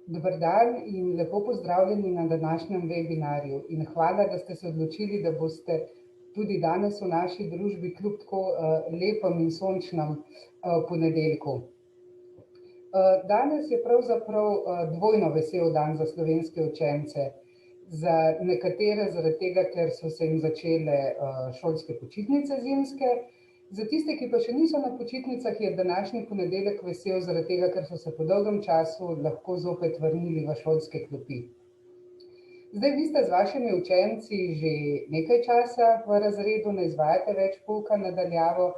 Dober dan in lepo pozdravljeni na današnjem webinarju in hvala, da ste se odločili, da boste tudi danes v naši družbi kljub tako lepem in sončnem ponedeljku. Danes je pravzaprav dvojno vesel dan za slovenske učence. Za nekatere zaradi tega, ker so se jim začele šolske počitnice zimske, za tiste, ki pa še niso na počitnicah, je današnji ponedeljek vesel zaradi tega, ker so se po dolgem času lahko zopet vrnili v šolske klopi. Zdaj, vi ste z vašimi učenci že nekaj časa v razredu, ne izvajate več pouka na daljavo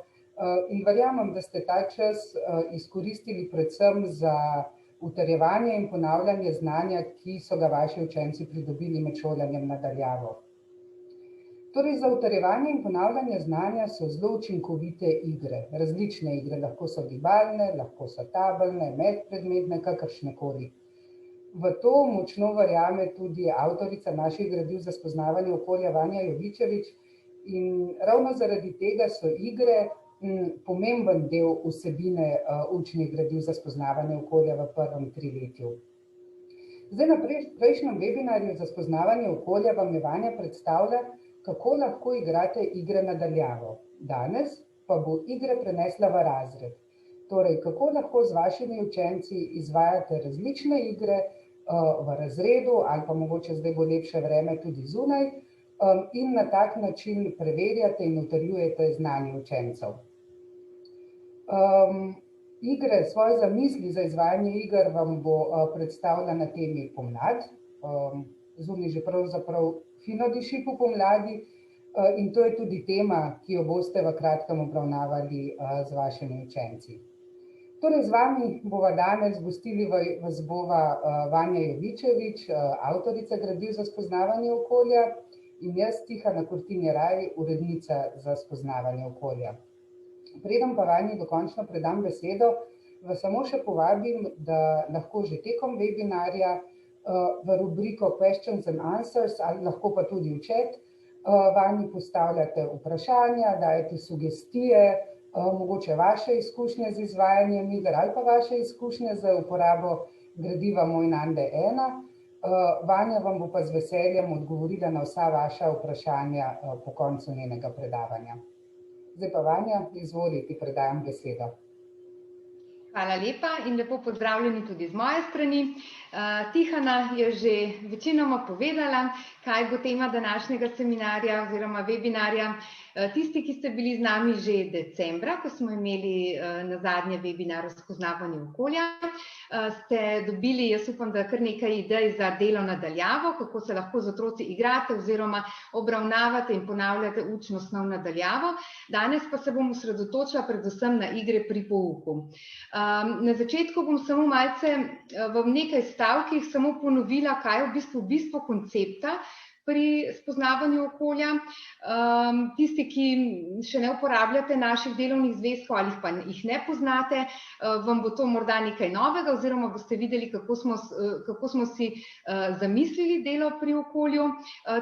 in verjamem, da ste ta čas izkoristili predvsem za utrjevanje in ponavljanje znanja, ki so ga vaši učenci pridobili med šolanjem na daljavo. Torej, za utrjevanje in ponavljanje znanja so zelo učinkovite igre, različne igre, lahko so gibalne, lahko so tabelne, medpredmetne, kakršnekoli. V to močno verjame tudi avtorica naših gradiv za spoznavanje okolja Vanja Jovičevič in ravno zaradi tega so igre pomemben del vsebine učnih gradiv za spoznavanje okolja v prvem triletju. Zdaj, na prejšnjem webinarju za spoznavanje okolja vam je Vanja predstavila, kako lahko igrate igre na daljavo. Danes pa bo igre prenesla v razred. Torej, kako lahko z vašimi učenci izvajate različne igre v razredu ali pa mogoče zdaj bo lepše vreme tudi zunaj in na tak način preverjate in utrjujete znanje učencev. Igre, svoje zamisli za izvajanje iger vam bo predstavila na temi pomlad. Zunaj že pravzaprav fino diši po pomladi in to je tudi tema, ki jo boste v kratkem obravnavali z vašimi učenci. Torej, z vami bova danes gostili vas bova Vanja Jovičevič, avtorica gradiv za spoznavanje okolja in jaz, Tihana Kurtin Jeraj, urednica za spoznavanje okolja. Preden pa Vanji dokončno predam besedo, vas samo še povabim, da lahko že tekom webinarja v rubriko Questions and Answers ali lahko pa tudi v chat Vanji postavljate vprašanja, dajete sugestije, mogoče vaše izkušnje z izvajanjem iger ali pa vaše izkušnje z uporabo gradiva Moj Nande 1. Vanja vam bo pa z veseljem odgovorila na vsa vaša vprašanja po koncu njenega predavanja. Zdaj pa Vanja, izvoli, ti predajam besedo. Hvala lepa in lepo pozdravljeni tudi z moje strani. Tihana je že večinoma povedala, kaj bo tema današnjega seminarja oziroma webinarja. Tisti, ki ste bili z nami že decembra, ko smo imeli nazadnje webinar o spoznavanju okolja, ste dobili, jaz upam, da kar nekaj idej za delo na daljavo, kako se lahko z otroci igrate oziroma obravnavate in ponavljate učno snov na daljavo. Danes pa se bom osredotočila predvsem na igre pri pouku. Na začetku bom samo malce v nekaj stavkih samo ponovila, kaj je v bistvu bistvo koncepta pri spoznavanju okolja. Tisti, ki še ne uporabljate naših delovnih zvezkov ali pa jih ne poznate, vam bo to morda nekaj novega oziroma boste videli, kako smo si zamislili delo pri okolju.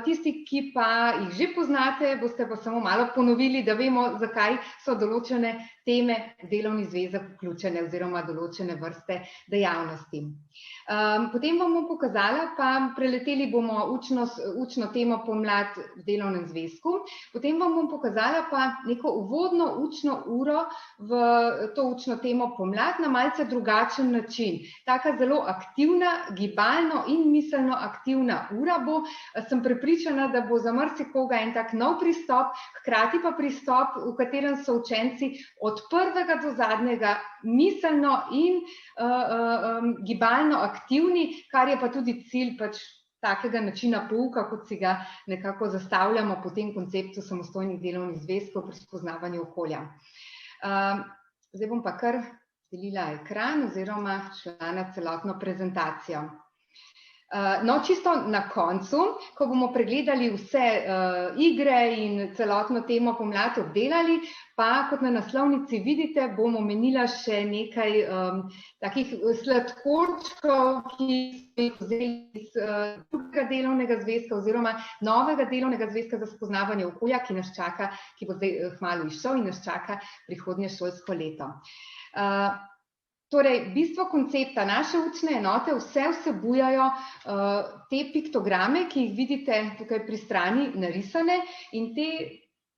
Tisti, ki pa jih že poznate, boste pa samo malo ponovili, da vemo, zakaj so določene teme delovnih zvezek vključene oziroma določene vrste dejavnosti. Potem vam bom pokazala, pa preleteli bomo učno temo pomlad v delovnem zvezku. Potem vam bom pokazala pa neko uvodno učno uro v to učno temo pomlad na malce drugačen način. Taka zelo aktivna, gibalno in miselno aktivna ura bo. Sem prepričana, da bo za marsikoga en tak nov pristop, hkrati pa pristop, v katerem so učenci od prvega do zadnjega miselno in gibalno aktivni, kar je pa tudi cilj takega načina pouka, kot si ga nekako zastavljamo po tem konceptu samostojnih delovnih zvezkov pri spoznavanju okolja. Zdaj bom pa kar delila ekran oziroma šla na celotno prezentacijo. No, čisto na koncu, ko bomo pregledali vse igre in celotno temo pomlad obdelali, pa kot na naslovnici vidite, bom omenila še nekaj takih sladkorčkov, ki smo jih vzeli iz drugega delovnega zvezka oziroma novega delovnega zvezka za spoznavanje okolja, ki nas čaka, ki bo zdaj kmalu izšel in nas čaka prihodnje šolsko leto. Torej, bistvo koncepta naše učne enote vse vsebujajo te piktograme, ki jih vidite tukaj pri strani narisane, in ti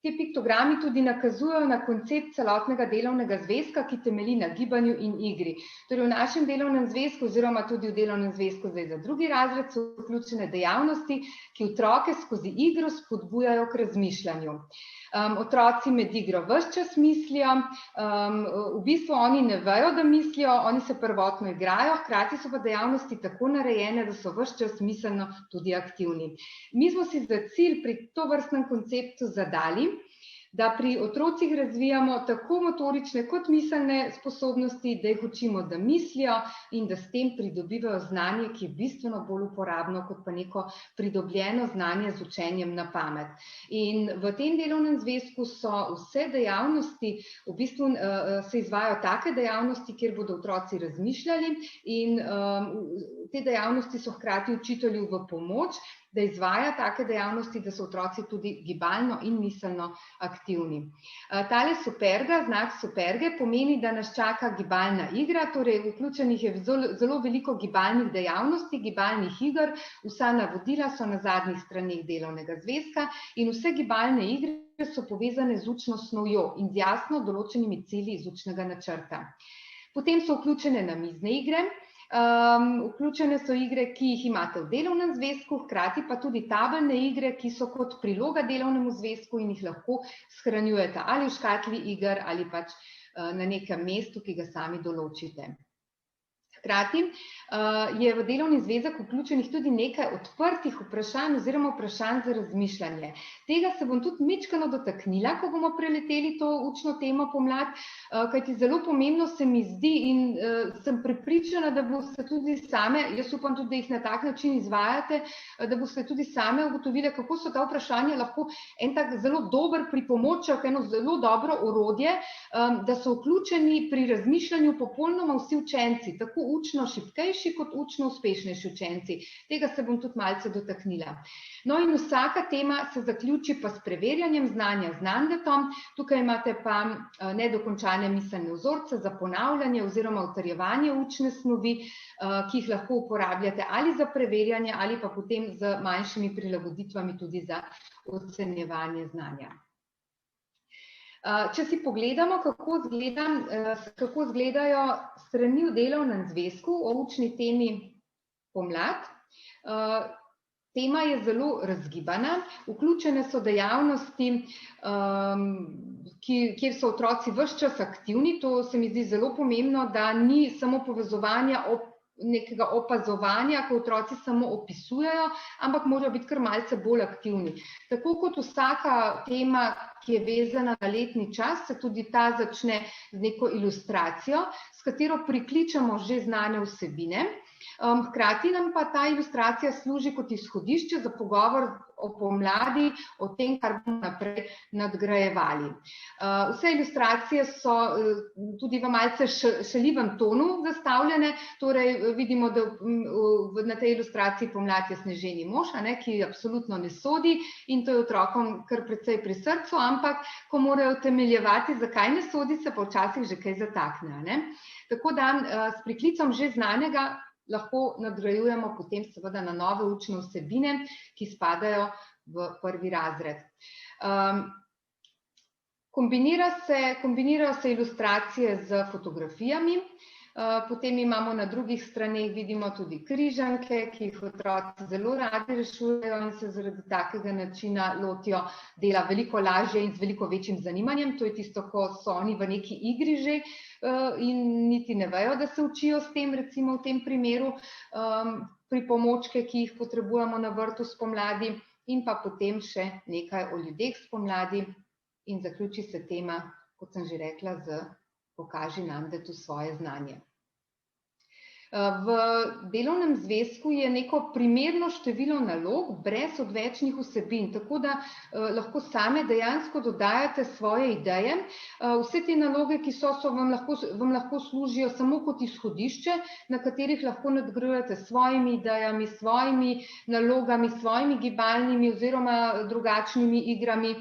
piktogrami tudi nakazujejo na koncept celotnega delovnega zvezka, ki temelji na gibanju in igri. Torej, v našem delovnem zvezku oziroma tudi v delovnem zvezku zdaj za drugi razred so vključene dejavnosti, ki otroke skozi igro spodbujajo k razmišljanju. Otroci med igro ves čas mislijo, v bistvu oni ne vejo, da mislijo, oni se prvotno igrajo, hkrati so pa dejavnosti tako narejene, da so ves čas miselno tudi aktivni. Mi smo si za cilj pri tovrstnem konceptu zadali, da pri otrocih razvijamo tako motorične kot miselne sposobnosti, da jih učimo, da mislijo in da s tem pridobivajo znanje, ki je bistveno bolj uporabno kot pa neko pridobljeno znanje z učenjem na pamet. In v tem delovnem zvezku so vse dejavnosti, v bistvu se izvajajo take dejavnosti, kjer bodo otroci razmišljali, in te dejavnosti so hkrati učitelju v pomoč, da izvaja take dejavnosti, da so otroci tudi gibalno in miselno aktivni. Tale superga, znak superge, pomeni, da nas čaka gibalna igra, torej vključenih je zelo veliko gibalnih dejavnosti, gibalnih iger, vsa navodila so na zadnjih straneh delovnega zvezka in vse gibalne igre so povezane z učno snovjo in z jasno določenimi cilji iz učnega načrta. Potem so vključene namizne igre. Vključene so igre, ki jih imate v delovnem zvezku, hkrati pa tudi tabelne igre, ki so kot priloga delovnemu zvezku in jih lahko shranjujete ali v škatli iger ali pač na nekem mestu, ki ga sami določite. Hkrati je v delovni zvezek vključenih tudi nekaj odprtih vprašanj oziroma vprašanj za razmišljanje. Tega se bom tudi majčkeno dotaknila, ko bomo preleteli to učno temo pomlad, kajti zelo pomembno se mi zdi in sem prepričana, da boste tudi same, jaz upam tudi, da jih na tak način izvajate, da boste tudi same ugotovile, kako so ta vprašanja lahko en tak zelo dober pripomoček, eno zelo dobro orodje, da so vključeni pri razmišljanju popolnoma vsi učenci, tako učno šibkejši kot učno uspešnejši učenci. Tega se bom tudi malce dotaknila. No in vsaka tema se zaključi pa s preverjanjem znanja z Nandetom. Tukaj imate pa nedokončane miselne vzorce za ponavljanje oziroma utrjevanje učne snovi, ki jih lahko uporabljate ali za preverjanje ali pa potem z manjšimi prilagoditvami tudi za ocenjevanje znanja. Če si pogledamo, kako izgledajo strani v delovnem zvezku o učni temi pomlad, tema je zelo razgibana, vključene so dejavnosti, kjer so otroci ves čas aktivni, to se mi zdi zelo pomembno, da ni samo povezovanja nekega opazovanja, ko otroci samo opisujejo, ampak morajo biti kar malce bolj aktivni. Tako kot vsaka tema, ki je vezana na letni čas, se tudi ta začne z neko ilustracijo, s katero prikličemo že znane vsebine. Hkrati nam pa ta ilustracija služi kot izhodišče za pogovor o pomladi, o tem, kar bomo naprej nadgrajevali. Vse ilustracije so tudi v malce šaljivem tonu zastavljene, torej vidimo, da na tej ilustraciji pomlad je sneženi mož, ki absolutno ne sodi in to je otrokom kar precej pri srcu, ampak ko morajo utemeljevati, zakaj ne sodi, se pa včasih že kaj zatakne. Tako da s priklicom že znanega lahko nadgrajujemo potem seveda na nove učne vsebine, ki spadajo v prvi razred. Kombinirajo se ilustracije z fotografijami, potem imamo na drugih straneh, vidimo tudi križanke, ki jih otroci zelo radi rešujejo in se zaradi takega načina lotijo dela veliko lažje in z veliko večjim zanimanjem. To je tisto, ko so oni v neki igri že in niti ne vejo, da se učijo s tem, recimo v tem primeru, pripomočke, ki jih potrebujemo na vrtu spomladi, in pa potem še nekaj o ljudeh spomladi in zaključi se tema, kot sem že rekla, z pokaži Nandetu svoje znanje. V delovnem zvezku je neko primerno število nalog brez odvečnih vsebin, tako da lahko same dejansko dodajate svoje ideje. Vse te naloge, ki vam lahko služijo samo kot izhodišče, na katerih lahko nadgrajujete s svojimi idejami, svojimi nalogami, svojimi gibalnimi oziroma drugačnimi igrami.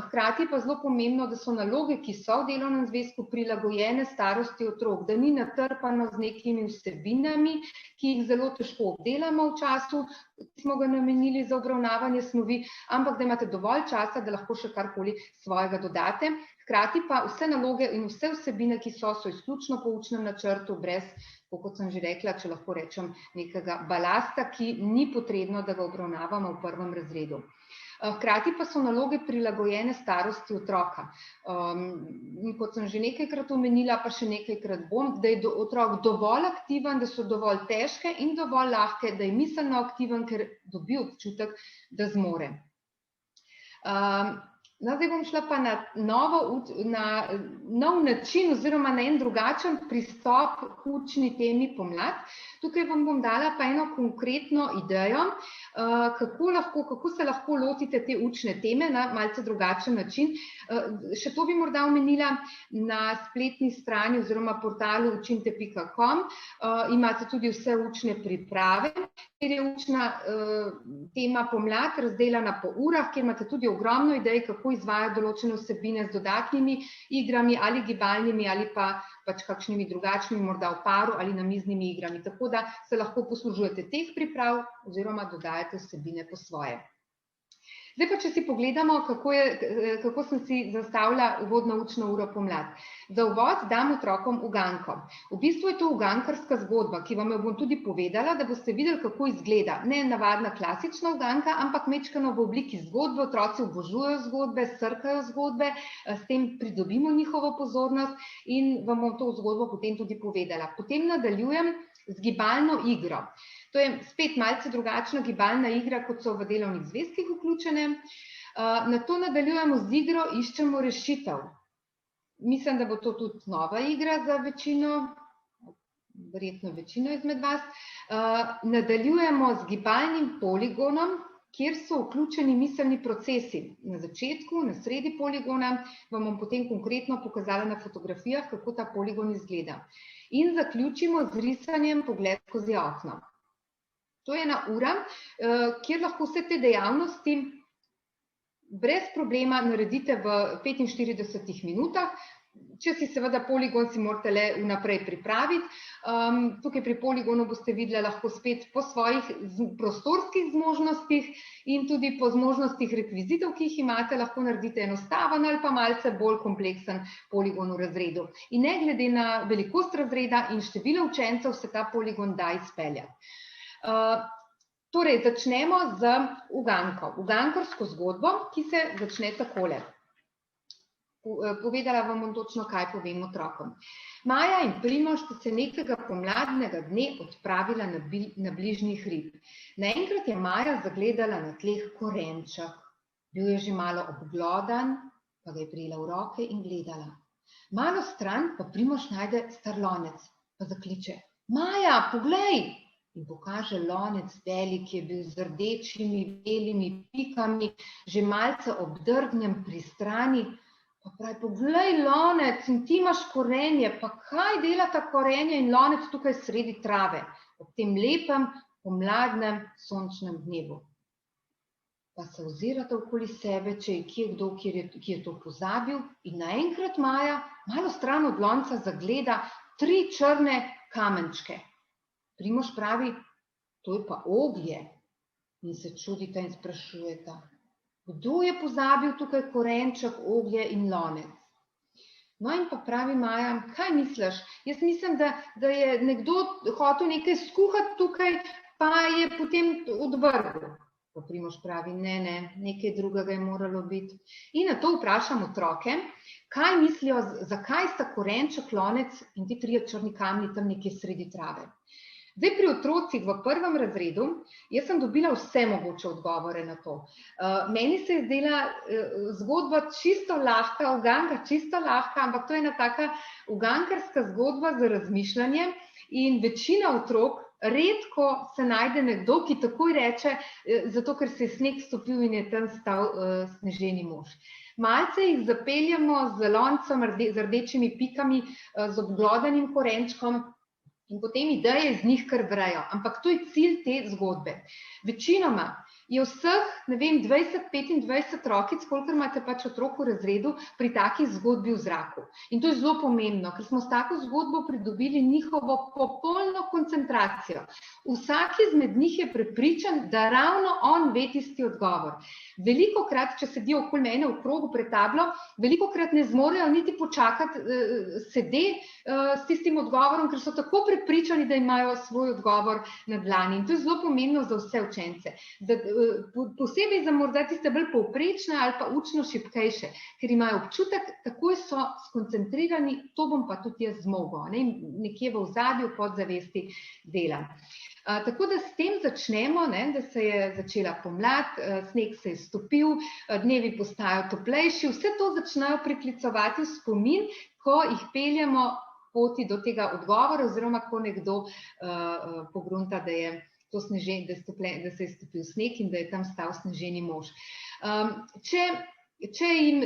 Hkrati pa zelo pomembno, da so naloge, ki so v delovnem zvezku, prilagojene starosti otrok, da ni natrpano z nekimi vsebinami, ki jih zelo težko obdelamo v času, ki smo ga namenili za obravnavanje snovi, ampak da imate dovolj časa, da lahko še karkoli svojega dodate. Hkrati pa vse naloge in vse vsebine, ki so izključno po učnem načrtu, brez, kot sem že rekla, če lahko rečem, nekega balasta, ki ni potrebno, da ga obravnavamo v prvem razredu. Hkrati pa so naloge prilagojene starosti otroka. Kot sem že nekajkrat omenila, pa še nekajkrat bom, da je otrok dovolj aktiven, da so dovolj težke in dovolj lahke, da je miselno aktiven, ker dobi občutek, da zmore. Zdaj bom šla pa na nov način oziroma na en drugačen pristop k učni temi pomlad. Tukaj vam bom dala pa eno konkretno idejo, kako se lahko lotite te učne teme na malce drugačen način. Še to bi morda omenila, na spletni strani oziroma portalu učinte.com imate tudi vse učne priprave, kjer je učna tema pomlad razdeljena po urah, kjer imate tudi ogromno idej, kako izvajati določene vsebine z dodatnimi igrami ali gibalnimi ali pa pač kakšnimi drugačnimi, morda v paru ali namiznimi igrami. Tako da se lahko poslužujete teh priprav oziroma dodajate vsebine po svoje. Zdaj pa, če si pogledamo, kako sem si zastavila uvodno učno uro pomlad. Za uvod dam otrokom uganko. V bistvu je to ugankarska zgodba, ki vam jo bom tudi povedala, da boste videli, kako izgleda. Ne navadna klasična uganka, ampak majčkeno v obliki zgodbe. Otroci obožujejo zgodbe, srkajo zgodbe, s tem pridobimo njihovo pozornost in vam bom to zgodbo potem tudi povedala. Potem nadaljujem z gibalno igro. To je spet malce drugačna gibalna igra, kot so v delovnih zvezkih vključene. Nato nadaljujemo z igro Iščemo rešitev. Mislim, da bo to tudi nova igra za večino, verjetno večino izmed vas. Nadaljujemo z gibalnim poligonom, kjer so vključeni miselni procesi. Na začetku, na sredi poligona, vam bom potem konkretno pokazala na fotografijah, kako ta poligon izgleda. In zaključimo z risanjem Pogled skozi okno. To je ena ura, kjer lahko vse te dejavnosti brez problema naredite v 45 minutah. Če si seveda poligon si morate le vnaprej pripraviti. Tukaj pri poligonu boste videli lahko spet po svojih prostorskih zmožnostih in tudi po zmožnostih rekvizitov, ki jih imate, lahko naredite enostaven ali pa malce bolj kompleksen poligon v razredu. In ne glede na velikost razreda in število učencev se ta poligon da izpeljati. Torej, začnemo z uganko. Ugankarsko zgodbo, ki se začne takole. Povedala vam bom točno, kaj povem otrokom. Maja in Primož sta se nekega pomladnega dne odpravila na bližnji hrib. Naenkrat je Maja zagledala na tleh korenček. Bil je že malo obglodan, pa ga je prijela v roke in gledala. Malo stran pa Primož najde star lonec, pa zakliče: Maja, poglej! In pokaže lonec velik, ki je bil z rdečimi, belimi pikami, že malce obdrgnjen pri strani. Pa pravi: poglej lonec, in ti imaš korenje, pa kaj delata korenje in lonec tukaj sredi trave, ob tem lepem, pomladnem, sončnem dnevu. Pa se ozirata okoli sebe, če je kje kdo, ki je to pozabil, in naenkrat Maja malo stran od lonca zagleda 3 črne kamenčke. Primož pravi: to je pa oglje. In se čudita in sprašujeta: kdo je pozabil tukaj korenček, oglje in lonec? No in pa pravi Maja: kaj misliš? Jaz mislim, da je nekdo hotel nekaj skuhati tukaj, pa je potem odvrgel. Pa Primož pravi: ne, nekaj drugega je moralo biti. In na to vprašam otroke, kaj mislijo, zakaj sta korenček, lonec in ti 3 črni kamni tam nekje sredi trave. Zdaj pri otrocih v 1. razredu, jaz sem dobila vse mogoče odgovore na to. Meni se je zdela zgodba čisto lahka, uganka čisto lahka, ampak to je ena taka ugankarska zgodba za razmišljanje In večina otrok, redko se najde nekdo, ki takoj reče, zato ker se je sneg stopil in je tam stal sneženi mož. Malce jih zapeljemo z loncem, z rdečimi pikami, z obglodanim korenčkom in potem ideje iz njih kar vrejo. Ampak to je cilj te zgodbe. Večinoma je vseh, ne vem, 20-25 rokic, kolikor imate pač otrok v razredu, pri taki zgodbi v zraku. In to je zelo pomembno, ker smo s tako zgodbo pridobili njihovo popolno koncentracijo. Vsak izmed njih je prepričan, da ravno on ve tisti odgovor. Velikokrat, če sedijo okoli mene v krogu pred tablo, velikokrat ne zmorejo niti počakati sede s tistim odgovorom, ker so tako prepričani, da imajo svoj odgovor na dlani. In to je zelo pomembno za vse učence. Posebej za morda tiste bolj povprečne ali pa učno šibkejše, ker imajo občutek, takoj so skoncentrirani, to bom pa tudi jaz zmogel, nekje v ozadju podzavesti dela. Tako da s tem začnemo, da se je začela pomlad, sneg se je stopil, dnevi postajajo toplejši, vse to začnejo priklicovati v spomin, ko jih peljemo poti do tega odgovora oziroma ko nekdo pogrunta, da je to da se je stopil sneg in da je tam stal sneženi mož. Če jim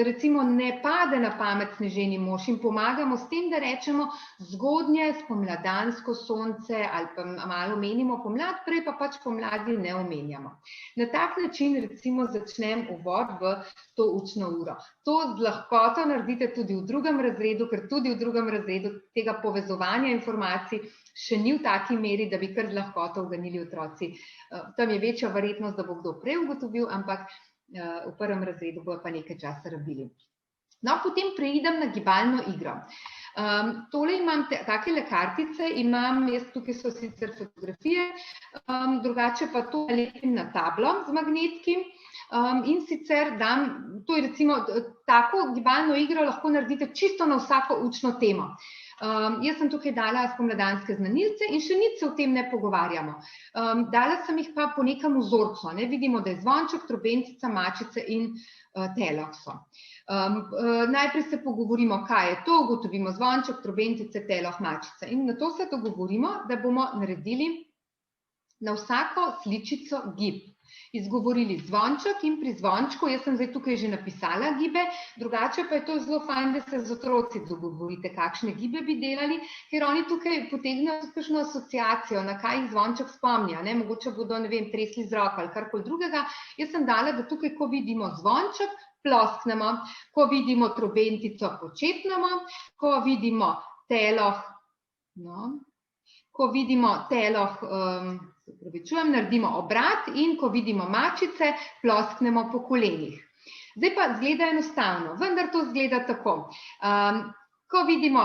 recimo ne pade na pamet sneženi mož, jim pomagamo s tem, da rečemo zgodnje spomladansko sonce ali pa malo omenimo pomlad, prej pa pač pomladi ne omenjamo. Na tak način recimo začnem uvod v to učno uro. To z lahkoto naredite tudi v drugem razredu, ker tudi v drugem razredu tega povezovanja informacij še ni v taki meri, da bi kar z lahkoto uganili otroci. Tam je večja verjetnost, da bo kdo prej ugotovil, ampak v prvem razredu bo pa nekaj časa rabili. No, potem preidem na gibalno igro. Tole imam takele kartice, jaz tukaj so sicer fotografije, drugače pa to lepim na tablo z magnetki in sicer dam, to je recimo tako gibalno igro lahko naredite čisto na vsako učno temo. Jaz sem tukaj dala spomladanske znanilce in še nič se o tem ne pogovarjamo. Dala sem jih pa po nekem vzorcu. Vidimo, da je zvonček, trobentica, mačice in teloh so. Najprej se pogovorimo, kaj je to, ugotovimo zvonček, trobentice, teloh, mačice. In na to se dogovorimo, da bomo naredili na vsako sličico gib. Izgovorili zvonček in pri zvončku, jaz sem zdaj tukaj že napisala gibe, drugače pa je to zelo fajn, da se z otroci dogovorite, kakšne gibe bi delali, ker oni tukaj potegnejo kakšno asociacijo, na kaj jih zvonček spomnja, mogoče bodo, ne vem, tresli z roko ali karkoli drugega. Jaz sem dala, da tukaj, ko vidimo zvonček, plosknemo, ko vidimo trobentico, počepnemo, ko vidimo teloh, naredimo obrat in ko vidimo mačice, plosknemo po kolenih. Zdaj pa zgleda enostavno, vendar to zgleda tako. Ko vidimo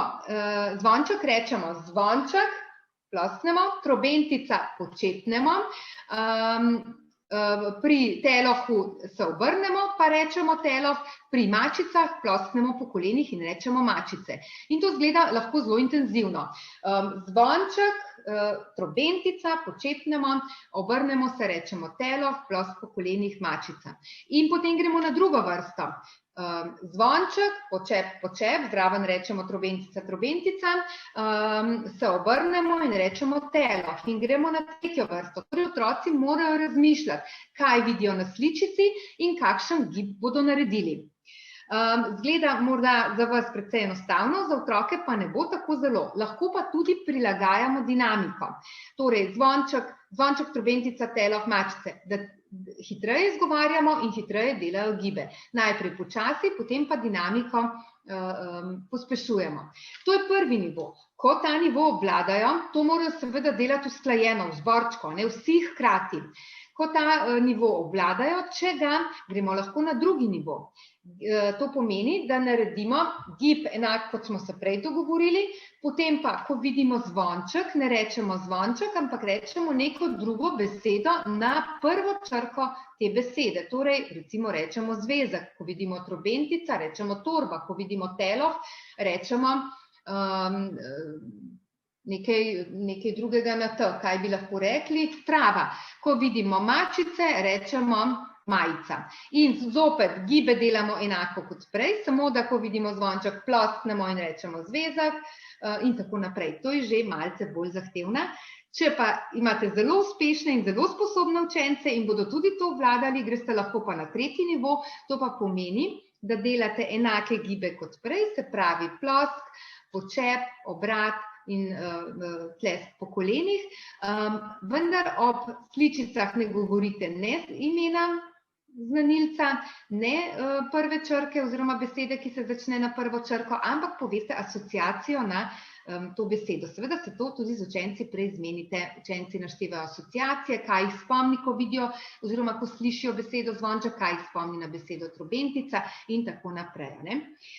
zvonček, rečemo zvonček, plosknemo, trobentica, počepnemo, pri telohu se obrnemo, pa rečemo teloh, pri mačicah plosknemo po kolenih in rečemo mačice. In to zgleda lahko zelo intenzivno. Zvonček, trobentica, počepnemo, obrnemo se, rečemo teloh, plosk po kolenih, mačica. In potem gremo na drugo vrsto. Zvonček, počep, zraven rečemo trobentica, se obrnemo in rečemo teloh in gremo na tretjo vrsto. Torej otroci morajo razmišljati, kaj vidijo na sličici in kakšen gib bodo naredili. Zgleda morda za vas precej enostavno, za otroke pa ne bo tako zelo. Lahko pa tudi prilagajamo dinamiko. Torej zvonček, trobentica, teloh, mačice, da hitreje izgovarjamo in hitreje delajo gibe. Najprej počasi, potem pa dinamiko pospešujemo. To je prvi nivo. Ko ta nivo obvladajo, to morajo seveda delati usklajeno, vzborčko, vsi hkrati. Ko ta nivo obvladajo, če ga, gremo lahko na drugi nivo. To pomeni, da naredimo gib enak, kot smo se prej dogovorili, potem pa, ko vidimo zvonček, ne rečemo zvonček, ampak rečemo neko drugo besedo na prvo črko te besede. Torej, recimo rečemo zvezek, ko vidimo trobentica, rečemo torba, ko vidimo teloh, rečemo nekaj drugega na T, kaj bi lahko rekli, trava. Ko vidimo mačice, rečemo majica. In zopet gibe delamo enako kot prej, samo da ko vidimo zvonček, plosknemo in rečemo zvezek in tako naprej. To je že malce bolj zahtevna. Če pa imate zelo uspešne in zelo sposobne učence in bodo tudi to obvladali, greste lahko pa na tretji nivo, to pa pomeni, da delate enake gibe kot prej, se pravi plosk, počep, obrat in tlesk po kolenih, vendar ob sličicah ne govorite ne imena znanilca, ne prve črke oziroma besede, ki se začne na prvo črko, ampak poveste asociacijo na to besedo. Seveda se to tudi z učenci prej zmenite. Učenci naštevajo asociacije, kaj jih spomni, ko vidijo oziroma ko slišijo besedo zvonček, kaj jih spomni na besedo trobentica in tako naprej. Ne?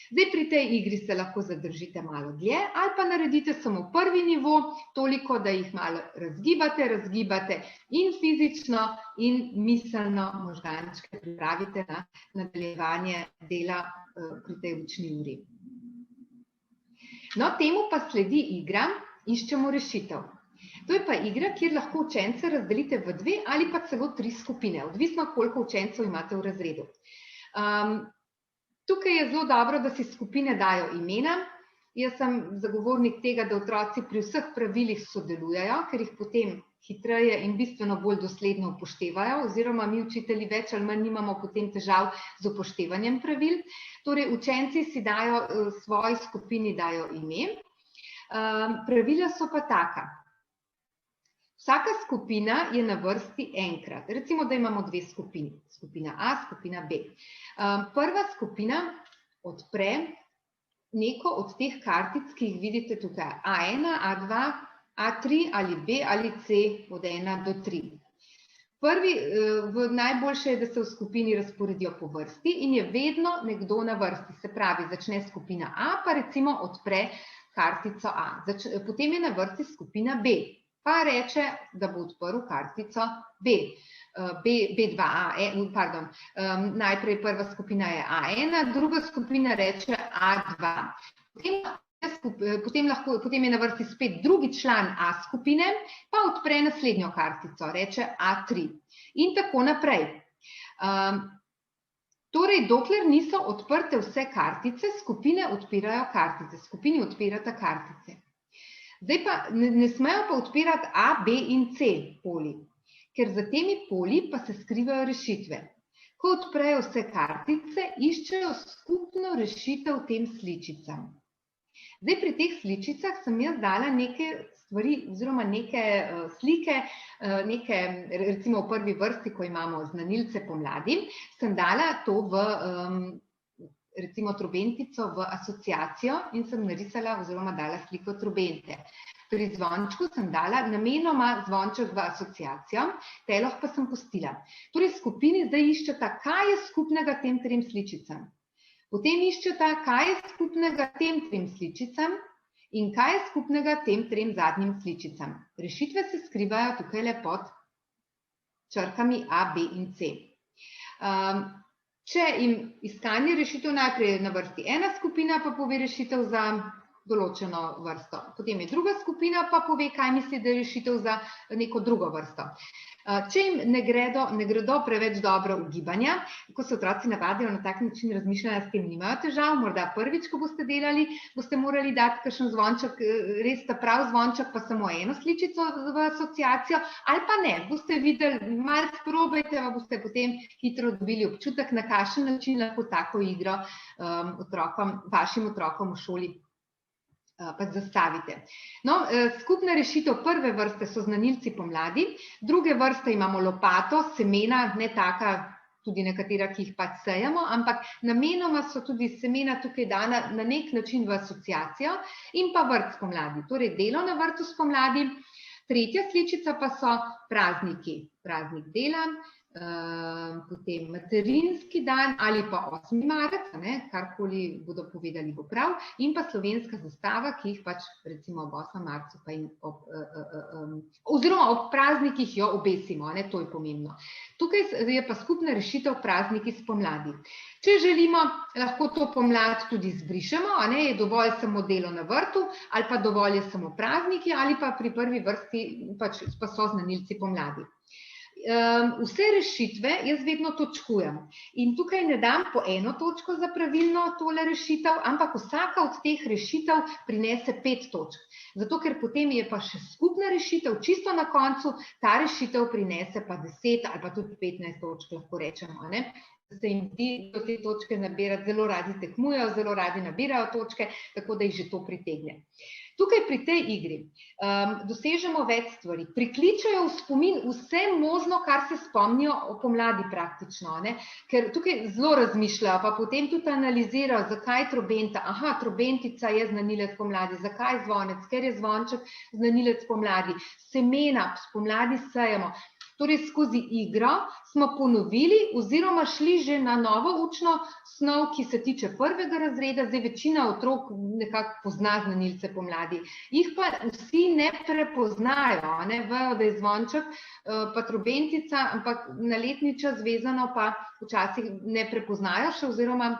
Zdaj pri tej igri se lahko zadržite malo dlje ali pa naredite samo prvi nivo, toliko, da jih malo razgibate in fizično in miselno možgančke pripravite na nadaljevanje dela pri tej učni uri. No, temu pa sledi igra Iščemo rešitev. To je pa igra, kjer lahko učence razdelite v 2 ali pa celo 3 skupine, odvisno koliko učencev imate v razredu. Tukaj je zelo dobro, da si skupine dajo imena. Jaz sem zagovornik tega, da otroci pri vseh pravilih sodelujejo, ker jih potem hitreje in bistveno bolj dosledno upoštevajo, oziroma mi učitelji več ali manj nimamo potem težav z upoštevanjem pravil. Torej, učenci si dajo, svoji skupini dajo ime. Pravila so pa taka. Vsaka skupina je na vrsti enkrat. Recimo, da imamo 2 skupini. Skupina A, skupina B. Prva skupina odpre neko od teh kartic, ki jih vidite tukaj. A1, A2, A3 ali B ali C od 1 do 3. Najboljše je, da se v skupini razporedijo po vrsti in je vedno nekdo na vrsti. Se pravi, začne skupina A, pa recimo odpre kartico A. Potem je na vrsti skupina B, pa reče, da bo odprl kartico B. B2A, pardon, najprej prva skupina je A1, druga skupina reče A2. Potem je na vrsti spet drugi član A skupine, pa odpre naslednjo kartico, reče A3 in tako naprej. Torej, dokler niso odprte vse kartice, skupine odpirajo kartice, skupini odpirata kartice. Zdaj pa ne smejo pa odpirati A, B in C poli, ker za temi poli pa se skrivajo rešitve. Ko odprejo vse kartice, iščejo skupno rešitev tem sličicam. Zdaj, pri teh sličicah sem jaz dala neke stvari oziroma neke slike, recimo v prvi vrsti, ko imamo znanilce pomladi, sem dala to v, recimo trobentico v asociacijo in sem narisala oziroma dala sliko trobente. Pri zvončku sem dala namenoma zvonček v asociacijo, teloh pa sem pustila. Torej, skupini zdaj iščeta, kaj je skupnega tem 3 sličicam. Potem iščeta, kaj je skupnega tem 3 sličicam in kaj je skupnega tem 3 zadnjim sličicam. Rešitve se skrivajo tukaj pod črkami A, B in C. Če jim iskanje rešitev najprej na vrsti ena skupina, pa pove rešitev za določeno vrsto. Potem je druga skupina, pa pove, kaj misli, da je rešitev za neko drugo vrsto. Če jim ne gredo preveč dobro ugibanja, ko se otroci navadijo na tak način razmišljanja, s tem nimajo težav, morda prvič, ko boste delali, boste morali dati kakšen zvonček, res ta prav zvonček, pa samo eno sličico v asociacijo, ali pa ne, boste videli, malo sprobajte, pa boste potem hitro dobili občutek, na kakšen način lahko tako igro vašim otrokom v šoli pa zastavite. No, skupna rešitev prve vrste so znanilci pomladi, druge vrste imamo lopato, semena, ne taka, tudi nekatera, ki jih pač sejemo, ampak namenoma so tudi semena tukaj dana na nek način v asociacijo in pa vrt spomladi, torej delo na vrtu spomladi. Tretja sličica pa so prazniki, praznik dela, potem materinski dan ali pa 8. marec, karkoli bodo povedali bo prav, in pa slovenska zastava, ki jih pač recimo ob 8. marcu pa oziroma ob praznikih jo obesimo, to je pomembno. Tukaj je pa skupna rešitev prazniki spomladi. Če želimo, lahko to pomlad tudi zbrišemo, je dovolj samo delo na vrtu, ali pa dovolj je samo prazniki, ali pa pri prvi vrsti pa so znanilci pomladi. vse rešitve jaz vedno točkujem. In tukaj ne dam po eno točko za pravilno tole rešitev, ampak vsaka od teh rešitev prinese 5 točk. Zato, ker potem je pa še skupna rešitev, čisto na koncu, ta rešitev prinese pa 10 ali pa tudi 15 točk, lahko rečemo, ne? Se jim ti do te točke nabirati, zelo radi tekmujejo, zelo radi nabirajo točke, tako da jih že to pritegne. Tukaj pri tej igri dosežemo več stvari. Prikličajo v spomin vse možno, kar se spomnijo o pomladi praktično, ne? Ker tukaj zelo razmišljajo, pa potem tudi analizirajo, zakaj trobenta. Aha, trobentica je znanilec pomladi. Zakaj zvonec? Ker je zvonček znanilec pomladi. Semena spomladi sejemo. Torej, skozi igro smo ponovili oziroma šli že na novo učno snov, ki se tiče prvega razreda. Zdaj večina otrok nekako pozna znanilce pomladi. Jih pa vsi ne prepoznajo, ne vejo, da je zvonček pa trobentica, ampak na letni čas vezano pa včasih ne prepoznajo še, oziroma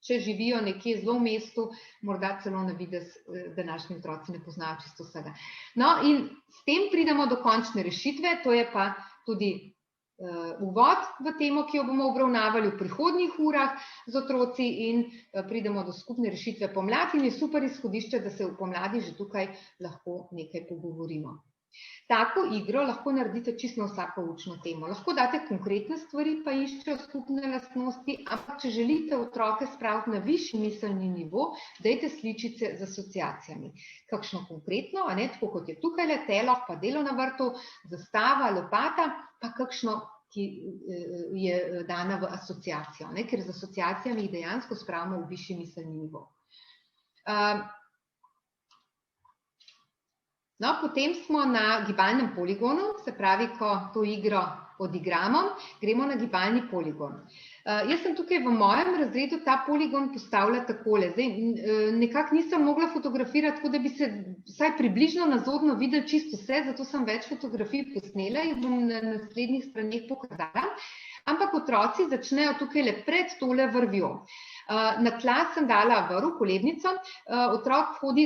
če živijo nekje zelo v mestu, morda celo na videz današnji otroci ne poznajo čisto vsega. No, in s tem pridemo do končne rešitve, to je pa tudi uvod v temo, ki jo bomo obravnavali v prihodnjih urah z otroci, in pridemo do skupne rešitve pomlad, in je super izhodišče, da se v pomladi že tukaj lahko nekaj pogovorimo. Tako igro lahko naredite čisto na vsako učno temo. Lahko date konkretne stvari, pa iščejo skupne lastnosti, ampak če želite otroke spraviti na višji miselni nivo, dajte sličice z asociacijami. Kakšno konkretno, a ne, tako kot je tukaj teloh, pa delo na vrtu, zastava, lopata, pa kakšno, ki je dana v asociacijo, ne, ker z asociacijami jih dejansko spravimo v višji miselni nivo. No, potem smo na gibalnem poligonu, se pravi, ko to igro odigramo, gremo na gibalni poligon. Jaz sem tukaj v mojem razredu ta poligon postavila takole. Zdaj, nekako nisem mogla fotografirati, tako da bi se vsaj približno nazorno videli čisto vse, zato sem več fotografij posnela in bom na naslednjih straneh pokazala. Ampak otroci začnejo tukaj le pred tole vrvjo. Na tla sem dala vrv, kolebnico, otrok hodi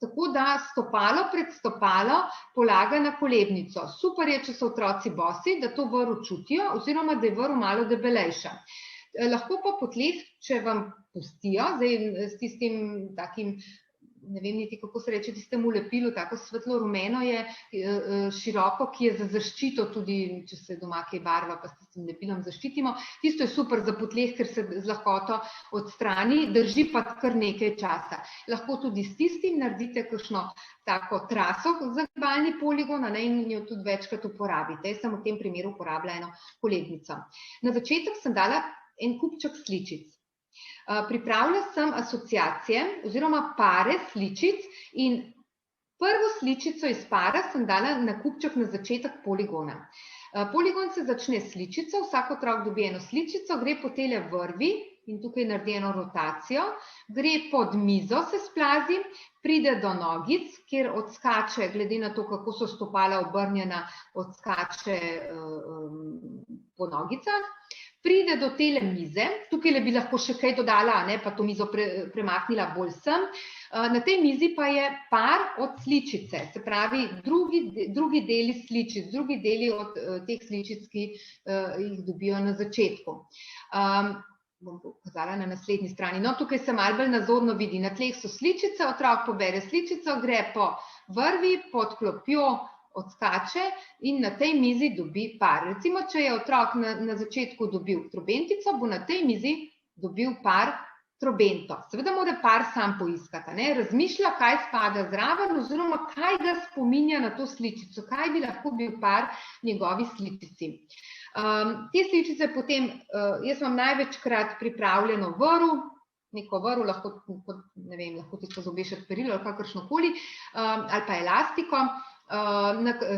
tako, da stopalo pred stopalo polaga na kolebnico. Super je, če so otroci bosi, da to vrv čutijo, oziroma da je vrv malo debelejša. Lahko pa po tleh, če vam pustijo, zdaj s tistim takim, ne vem niti kako se reče, tistemu lepilu, tako svetlo rumeno je široko, ki je za zaščito tudi, če se doma kaj barva, pa s tistim lepilom zaščitimo. Tisto je super za po tleh, ker se z lahkoto odstrani, drži pa kar nekaj časa. Lahko tudi s tistim naredite kakšno tako traso za gibalni poligon, in jo tudi večkrat uporabite. Jaz sem v tem primeru uporabila eno kolebnico. Na začetek sem dala en kupček sličic. Pripravila sem asociacije oziroma pare sličic in prvo sličico iz para sem dala na kupček na začetek poligona. Poligon se začne s sličico, vsak otrok dobi eno sličico, gre po tele vrvi in tukaj naredi eno rotacijo, gre pod mizo, se splazi, pride do nogic, kjer odskače, glede na to, kako so stopala obrnjena, odskače po nogicah. Pride do tele mize, tukaj bi lahko še kaj dodala, pa to mizo premaknila bolj sem. Na tej mizi pa je par od sličice, se pravi drugi deli sličic, drugi deli od teh sličic, ki jih dobijo na začetku. Bom pokazala na naslednji strani. No, tukaj se malo bolj nazorno vidi. Na tleh so sličice, otrok pobere sličico, gre po vrvi, pod klopjo, odskače in na tej mizi dobi par. Recimo, če je otrok na začetku dobil trobentico, bo na tej mizi dobil par trobento. Seveda mora par sam poiskati, razmišlja, kaj spada zraven oziroma kaj ga spominja na to sličico, kaj bi lahko bil par njegovi sličici. Te sličice potem, jaz imam največkrat pripravljeno vrv, neko vrv, lahko, ne vem, lahko tisto zobešati perilo ali kakršnokoli, ali pa elastiko,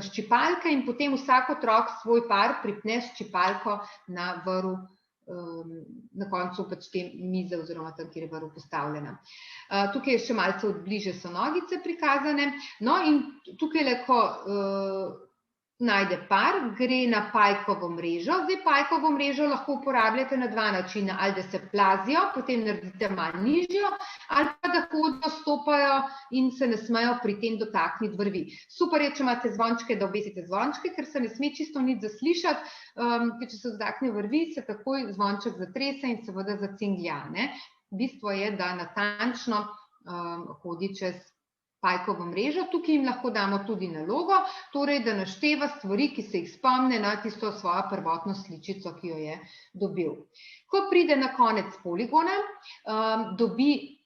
ščipalke in potem vsak otrok svoj par pripne ščipalko na vrv, na koncu pač te mize oziroma tam, kjer je vrv postavljena. Tukaj še malce od bliže so nogice prikazane. No in tukaj, ko najde par, gre na pajkovo mrežo. Zdaj pajkovo mrežo lahko uporabljate na dva načina, ali da se plazijo, potem naredite malo nižjo, ali pa da hodno stopajo in se ne smejo pri tem dotakniti vrvi. Super je, če imate zvončke, da obesite zvončke, ker se ne sme čisto nič zaslišati, ker če se dotakne vrvi, se takoj zvonček zatrese in seveda zacinglja. Bistvo je, da natančno hodi čez pajkovo mrežo. Tukaj jim lahko damo tudi nalogo, torej da našteva stvari, ki se jih spomne na tisto svojo prvotno sličico, ki jo je dobil. Ko pride na konec poligona, dobi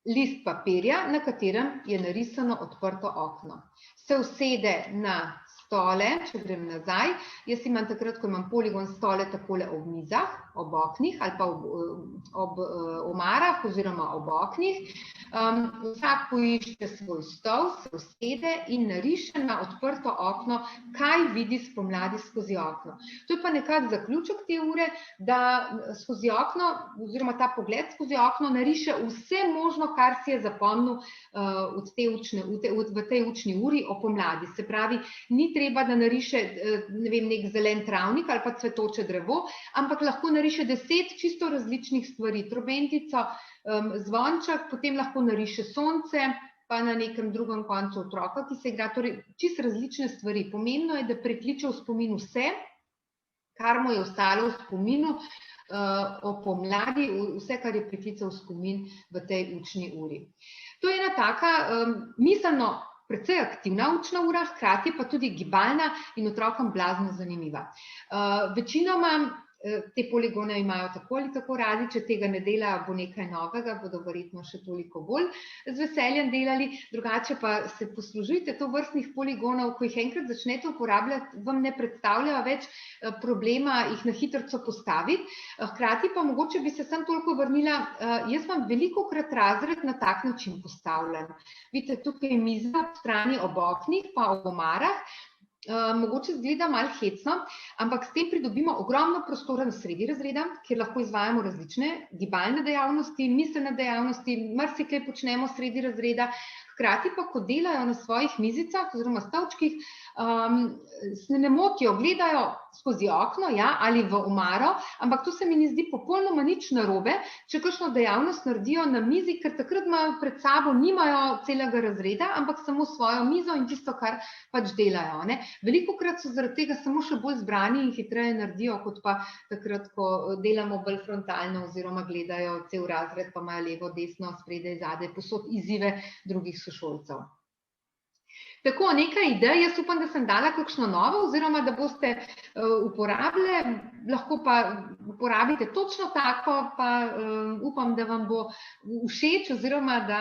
list papirja, na katerem je narisano odprto okno. Se usede na stole, če grem nazaj, jaz imam takrat, ko imam poligon, stole takole ob mizah, ob oknih ali pa ob omarah oziroma ob oknih. Vsak poišče svoj stol, se usede in nariše na odprto okno, kaj vidi spomladi skozi okno. To je pa nekako zaključek te ure, da skozi okno, oziroma ta pogled skozi okno nariše vse možno, kar si je zapomnil v tej učni uri o pomladi. Se pravi, ni treba, da nariše nek zelen travnik ali pa cvetoče drevo, ampak lahko nariše 10 čisto različnih stvari. Trobentico, zvonček, potem lahko nariše sonce, pa na nekem drugem koncu otroka, ki se igra, torej čisto različne stvari. Pomembno je, da prekliče v spomin vse, kar mu je ostalo v spominu o pomladi, vse, kar je priklical v spomin v tej učni uri. To je ena taka miselno precej aktivna učna ura, hkrati pa tudi gibalna in otrokom blazno zanimiva. Večinoma te poligone imajo tako ali tako radi, če tega ne delajo, bo nekaj novega, bodo verjetno še toliko bolj z veseljem delali, drugače pa se poslužujte tovrstnih poligonov, ko jih enkrat začnete uporabljati, vam ne predstavljajo več problema jih na hitrico postaviti. Hkrati pa mogoče bi se sem toliko vrnila, jaz imam velikokrat razred na tak način postavljen. Vidite, tukaj je miza ob strani ob oknih, pa ob omarah. Mogoče zgleda malo hecno, ampak s tem pridobimo ogromno prostora na sredi razreda, kjer lahko izvajamo različne gibalne dejavnosti, miselne dejavnosti, marsikaj počnemo sredi razreda. Hkrati pa, ko delajo na svojih mizicah oziroma stolčkih, se ne motijo, gledajo skozi okno, ja, ali v omaro, ampak to se mi ne zdi popolnoma nič narobe, če kakšno dejavnost naredijo na mizi, ker takrat imajo pred sabo, nimajo celega razreda, ampak samo svojo mizo in tisto, kar pač delajo. Velikokrat so zaradi tega samo še bolj zbrani in hitreje naredijo, kot pa takrat, ko delamo bolj frontalno oziroma gledajo cel razred, pa imajo levo, desno, spredaj, zadaj, povsod izzive drugih sošolcev. Tako, nekaj idej, jaz upam, da sem dala kakšno novo, oziroma da boste uporabljali, lahko pa uporabite točno tako, pa upam, da vam bo všeč, oziroma da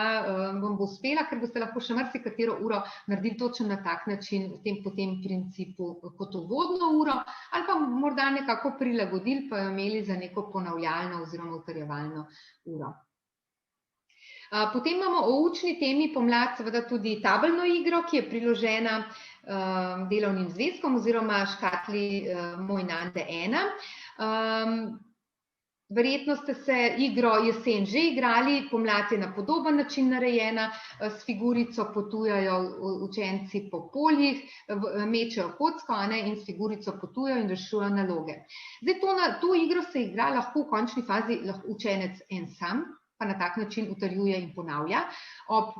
vam bo uspela, ker boste lahko še marsikatero uro naredili točno na tak način, po tem principu kot uvodno uro, ali pa morda nekako prilagodili, pa jo imeli za neko ponavljalno oziroma utrjevalno uro. Potem imamo o učni temi pomlad seveda tudi tabelno igro, ki je priložena delovnim zvezkom oziroma škatli Moj Nande 1. Verjetno ste se igro jesen že igrali, pomlad je na podoben način narejena, s figurico potujajo učenci po poljih, mečejo kocko in s figurico potujajo in rešujejo naloge. Zdaj, to igro se igra lahko v končni fazi učenec en sam, pa na tak način utrjuje in ponavlja ob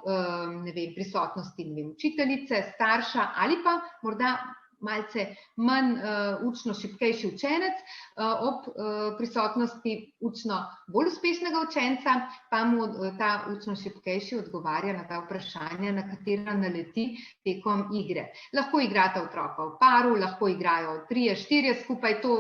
prisotnosti učiteljice, starša ali pa morda malce manj učno šibkejši učenec, ob prisotnosti učno bolj uspešnega učenca, pa mu ta učno šibkejši odgovarja na ta vprašanja, na katera naleti tekom igre. Lahko igrata otroka v paru, lahko igrajo 3, 4 skupaj, to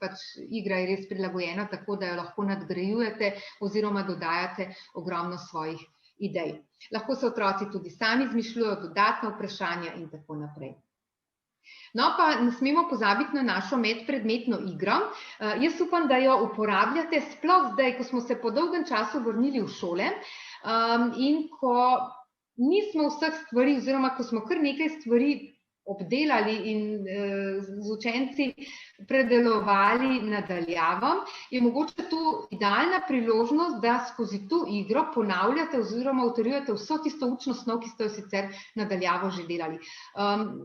pač igra je res prilagojena, tako da jo lahko nadgrajujete oziroma dodajate ogromno svojih idej. Lahko se otroci tudi sami izmišljujejo dodatna vprašanja in tako naprej. No, pa ne smemo pozabiti na našo medpredmetno igro. Jaz upam, da jo uporabljate sploh zdaj, ko smo se po dolgem času vrnili v šole in ko nismo vseh stvari, oziroma ko smo kar nekaj stvari obdelali in z učenci predelovali nadaljavo, je mogoče to idealna priložnost, da skozi to igro ponavljate oziroma utrjujete vso tisto učno snov, ki ste jo sicer nadaljavo že delali.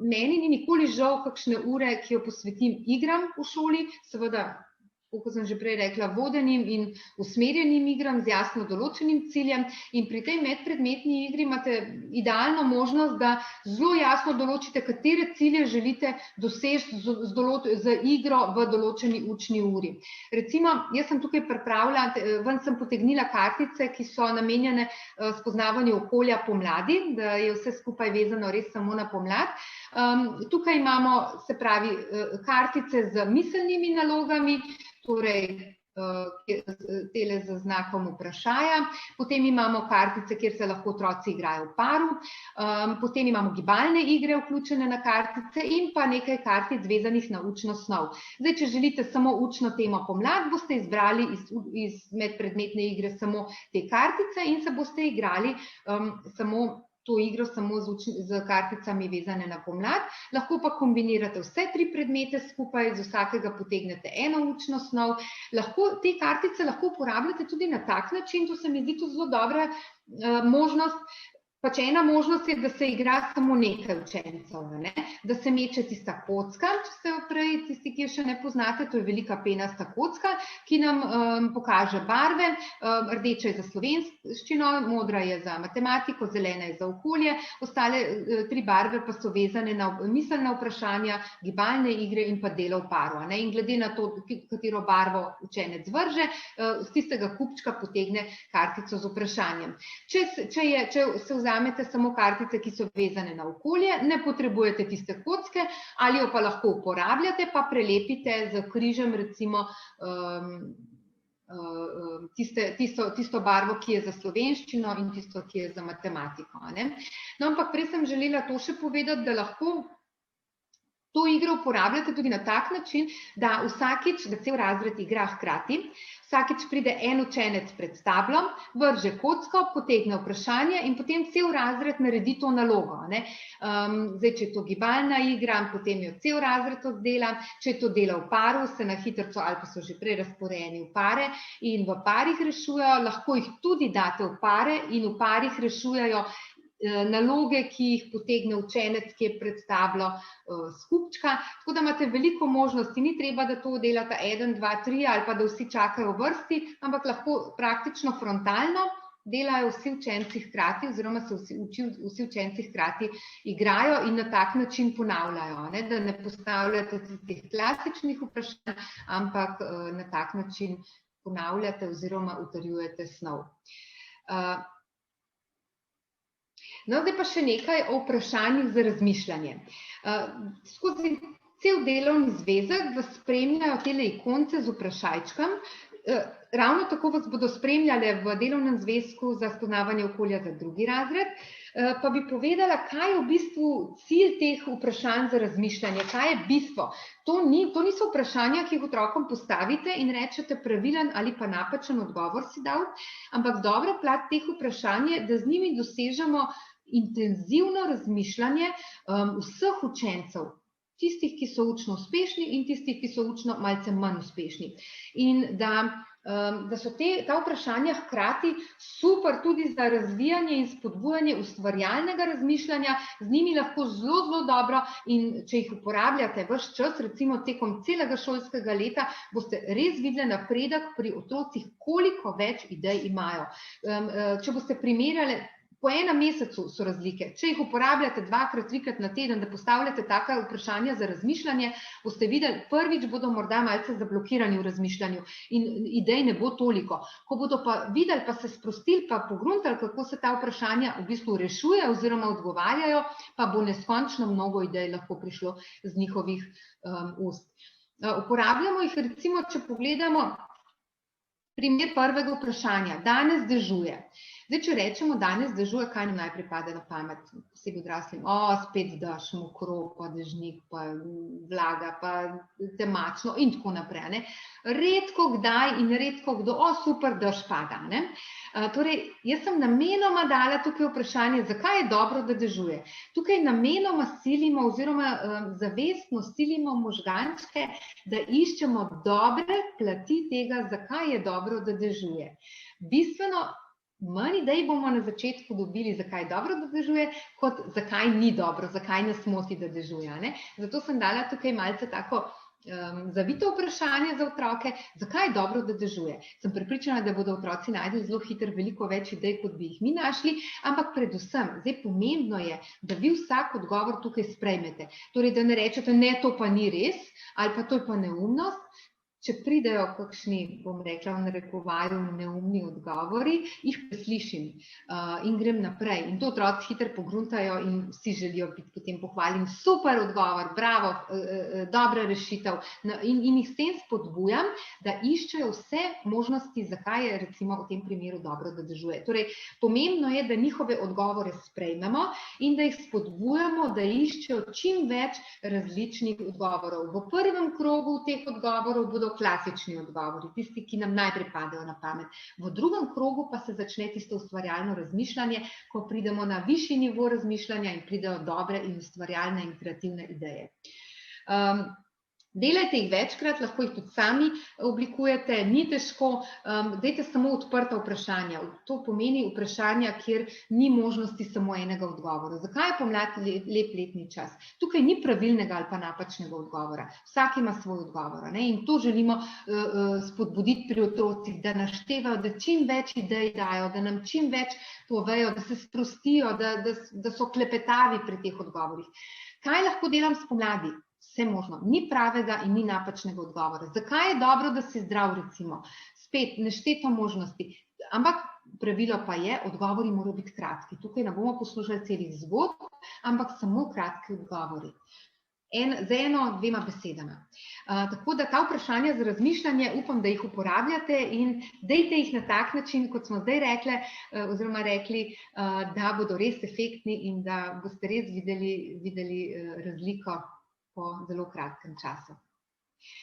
Meni ni nikoli žal kakšne ure, ki jo posvetim igram v šoli, seveda, kot sem že prej rekla, vodenim in usmerjenim igram z jasno določenim ciljem, in pri tej medpredmetni igri imate idealno možnost, da zelo jasno določite, katere cilje želite doseči z igro v določeni učni uri. Recimo, jaz sem tukaj pripravila, ven sem potegnila kartice, ki so namenjene spoznavanju okolja pomladi, da je vse skupaj vezano res samo na pomlad. Tukaj imamo, se pravi, kartice z miselnimi nalogami, torej tele z znakom vprašaja, potem imamo kartice, kjer se lahko otroci igrajo v paru, potem imamo gibalne igre vključene na kartice in pa nekaj kartic vezanih na učno snov. Zdaj, če želite samo učno temo pomlad, boste izbrali iz medpredmetne igre samo te kartice in se boste igrali samo to igro samo z karticami vezane na pomlad. Lahko pa kombinirate vse 3 predmete skupaj, z vsakega potegnete eno učno snov. Te kartice lahko uporabljate tudi na tak način, to se mi zdi tudi zelo dobra možnost. Pač ena možnost je, da se igra samo nekaj učencev, da se meče tista kocka, če ste jo prej, tisti, ki jo še ne poznate, to je velika penasta kocka, ki nam pokaže barve, rdeča je za slovenščino, modra je za matematiko, zelena je za okolje, ostale 3 barve pa so vezane na miselna vprašanja, gibalne igre in pa delo v paru. In glede na to, katero barvo učenec vrže, z tistega kupčka potegne kartico z vprašanjem. Če se vzamete samo kartice, ki so vezane na okolje, ne potrebujete tiste kocke, ali jo pa lahko uporabljate, pa prelepite z križem recimo tisto barvo, ki je za slovenščino in tisto, ki je za matematiko. No, ampak prej sem želela to še povedati, da lahko to igro uporabljate tudi na tak način, da vsakič, da cel razred igra hkrati, vsakič pride en učenec pred tablom, vrže kocko, potegne vprašanje in potem cel razred naredi to nalogo. Zdaj, če je to gibalna igra, potem jo cel razred oddela, če je to delo v paru, se na hitrco ali pa so že prej razporejeni v pare in v parih rešujejo, lahko jih tudi date v pare in v parih rešujejo naloge, ki jih potegne učenec, ki je pred tablo skupčka, tako da imate veliko možnosti, ni treba, da to delate 1, 2, 3 ali pa da vsi čakajo v vrsti, ampak lahko praktično frontalno delajo vsi učenci hkrati oziroma se vsi učenci hkrati igrajo in na tak način ponavljajo, da ne postavljate tistih klasičnih vprašanj, ampak na tak način ponavljate oziroma utrjujete snov. No, zdaj pa še nekaj o vprašanjih za razmišljanje. Skozi cel delovni zvezek vas spremljajo tele ikonce z vprašajčkom, ravno tako vas bodo spremljale v delovnem zvezku za spoznavanje okolja za 2. razred, pa bi povedala, kaj je v bistvu cilj teh vprašanj za razmišljanje, kaj je bistvo. To niso vprašanja, ki jih otrokom postavite in rečete pravilen ali pa napačen odgovor si dal, ampak dobra plat teh vprašanj je, da z njimi dosežemo intenzivno razmišljanje vseh učencev, tistih, ki so učno uspešni in tistih, ki so učno malce manj uspešni. In da so ta vprašanja hkrati super tudi za razvijanje in spodbujanje ustvarjalnega razmišljanja, z njimi lahko zelo, zelo dobro in če jih uporabljate ves čas, recimo tekom celega šolskega leta, boste res videli napredek pri otrocih, koliko več idej imajo. Če boste primerjali, po enem mesecu so razlike. Če jih uporabljate 2-krat, 3-krat na teden, da postavljate taka vprašanja za razmišljanje, boste videli, prvič bodo morda malce zablokirani v razmišljanju in idej ne bo toliko. Ko bodo pa videli, pa se sprostili, pa pogruntali, kako se ta vprašanja v bistvu rešuje oziroma odgovarjajo, pa bo neskončno mnogo idej lahko prišlo z njihovih ust. Uporabljamo jih recimo, če pogledamo primer prvega vprašanja. Danes dežuje. Zdaj, če rečemo danes dežuje, kaj nam najprej pade na pamet, posebej odraslim, spet dež, mokro, pa dežnik, pa vlaga, pa temačno in tako naprej. Ne? Redko kdaj in redko kdo, super, dež pada. Ne? Torej, jaz sem namenoma dala tukaj vprašanje, zakaj je dobro, da dežuje. Tukaj namenoma silimo oziroma zavestno silimo možgančke, da iščemo dobre plati tega, zakaj je dobro, da dežuje. Bistveno manj idej bomo na začetku dobili, zakaj je dobro, da dežuje, kot zakaj ni dobro, zakaj nas moti, da dežuje. Ne? Zato sem dala tukaj malce tako zavito vprašanje za otroke, zakaj je dobro, da dežuje. Sem prepričana, da bodo otroci našli zelo hitro veliko več idej, kot bi jih mi našli, ampak predvsem, zdaj pomembno je, da vi vsak odgovor tukaj sprejmete. Torej, da ne rečete, ne, to pa ni res, ali pa to je pa neumnost. Če pridejo kakšni, bom rekla, v narekovaju neumni odgovori, jih preslišim in grem naprej. In to otroci hitro pogruntajo in vsi želijo biti potem pohvaljeni. Super odgovor, bravo, dobra rešitev. In jih s tem spodbujam, da iščejo vse možnosti, zakaj je recimo v tem primeru dobro, da dežuje. Torej, pomembno je, da njihove odgovore sprejmemo in da jih spodbujamo, da iščejo čim več različnih odgovorov. V prvem krogu teh odgovorov bodo klasični odgovori, tisti, ki nam najprej padejo na pamet. V drugem krogu pa se začne tisto ustvarjalno razmišljanje, ko pridemo na višji nivo razmišljanja in pridejo dobre in ustvarjalne in kreativne ideje. Delajte jih večkrat, lahko jih tudi sami oblikujete, ni težko, dajte samo odprta vprašanja. To pomeni vprašanja, kjer ni možnosti samo enega odgovora. Zakaj je pomlad lep letni čas? Tukaj ni pravilnega ali pa napačnega odgovora. Vsak ima svoj odgovor. Ne? In to želimo spodbuditi pri otrocih, da naštevajo, da čim več idej dajo, da nam čim več povejo, da se sprostijo, da so klepetavi pri teh odgovorih. Kaj lahko delam spomladi? Vse možno. Ni pravega in ni napačnega odgovora. Zakaj je dobro, da si zdrav, recimo? Spet, nešteto možnosti. Ampak pravilo pa je, odgovori morajo biti kratki. Tukaj ne bomo poslušali celih zgodb, ampak samo kratki odgovori. Z eno, dvema besedama. Tako da ta vprašanja za razmišljanje upam, da jih uporabljate in dejte jih na tak način, kot smo zdaj rekli, da bodo res efektni in da boste res videli razliko po zelo kratkem času.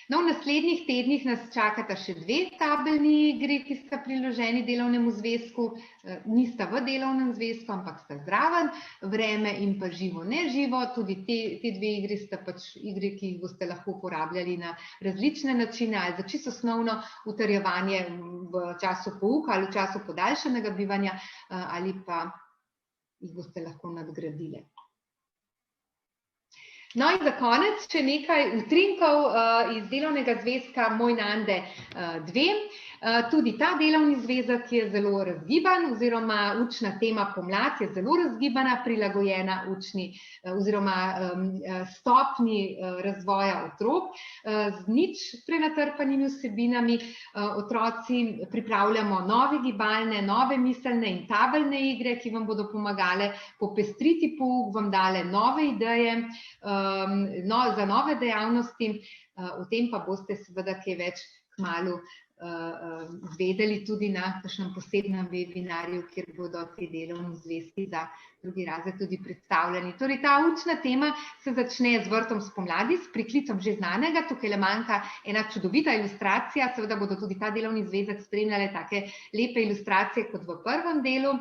No, v naslednjih tednih nas čakata še 2 tabelni igri, ki sta priloženi delovnemu zvezku. Nista v delovnem zvezku, ampak sta zraven. Vreme in pa živo, neživo. Tudi te 2 igri sta pač igri, ki jih boste lahko uporabljali na različne načine, ali za čisto osnovno utrjevanje v času pouka ali v času podaljšanega bivanja, ali pa jih boste lahko nadgradili. No in za konec še nekaj utrinkov iz delovnega zvezka Moj Nande 2. Tudi ta delovni zvezek je zelo razgiban, oziroma učna tema pomlad je zelo razgibana, prilagojena učni oziroma stopnji razvoja otrok, z nič prenatrpanimi vsebinami. Otroci pripravljamo nove gibalne, nove miselne in tabelne igre, ki vam bodo pomagale popestriti pouk, vam dale nove ideje za nove dejavnosti, o tem pa boste seveda kaj več kmalu izvedeli tudi na kakšnem posebnem webinarju, kjer bodo ti delovni zvezki za 2. razred tudi predstavljeni. Torej, ta učna tema se začne z vrtom spomladi, s priklicom že znanega. Tukaj le manjka ena čudovita ilustracija, seveda bodo tudi ta delovni zvezek spremljale take lepe ilustracije kot v prvem delu.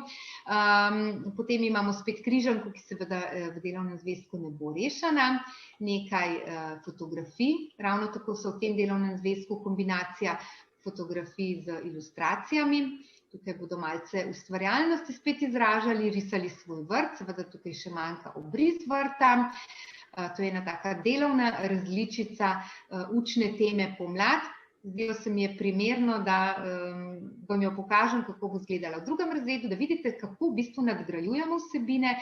Potem imamo spet križanko, ki seveda v delovnem zvezku ne bo rešena. Nekaj fotografij, ravno tako so v tem delovnem zvezku kombinacija fotografij z ilustracijami. Tukaj bodo malce ustvarjalnosti spet izražali, risali svoj vrt, seveda tukaj še manjka obris vrta. To je ena taka delovna različica učne teme pomlad. Zdelo se mi je primerno, da vam jo pokažem, kako bo izgledala v 2. razredu, da vidite, kako v bistvu nadgrajujemo vsebine